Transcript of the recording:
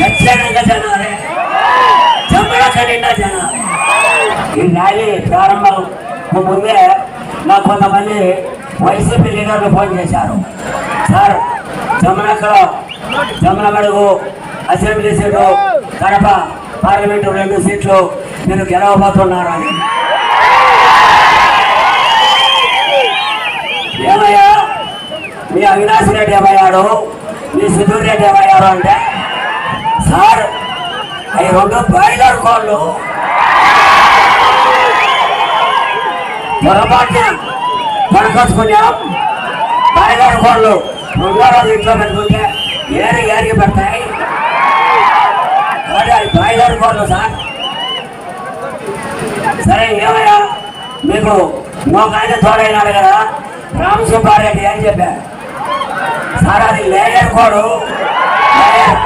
ఖచ్చితంగా జనాలే, జమ్మడకనిండా జనాలే. ఈ ర్యాలీ ప్రారంభం ముందే నాకు కొంతమంది వైసీపీ లీడర్లు ఫోన్ చేశారు. Sir, Jammalamadugu assembly seat, Kadapa parliament 2 సీట్లు మీరు గెలవబోతున్నారని. ఏమయ్యా మీ అవినాష్ రెడ్డి ఏమయ్యాడు, మీ సుధీర్ రెడ్డి ఏమయ్యారు అంటే, సార్ అవి 2 బాయిలర్ కోళ్ళు పొరపాటున కొనుకొచ్చుకున్నాం. బాయిలర్ కోళ్ళు 2వ రోజు ఇంట్లో పెట్టుకుంటే ఏరికి పెడతాయి. బాయిలర్ కోళ్ళు సార్. సరే ఏమయ్యా మీకు మోకాయన తోడైనాడు కదా రామసుబ్బారెడ్డి అని చెప్పారు. సార్ అది లేయర్ కోడు, లేయర్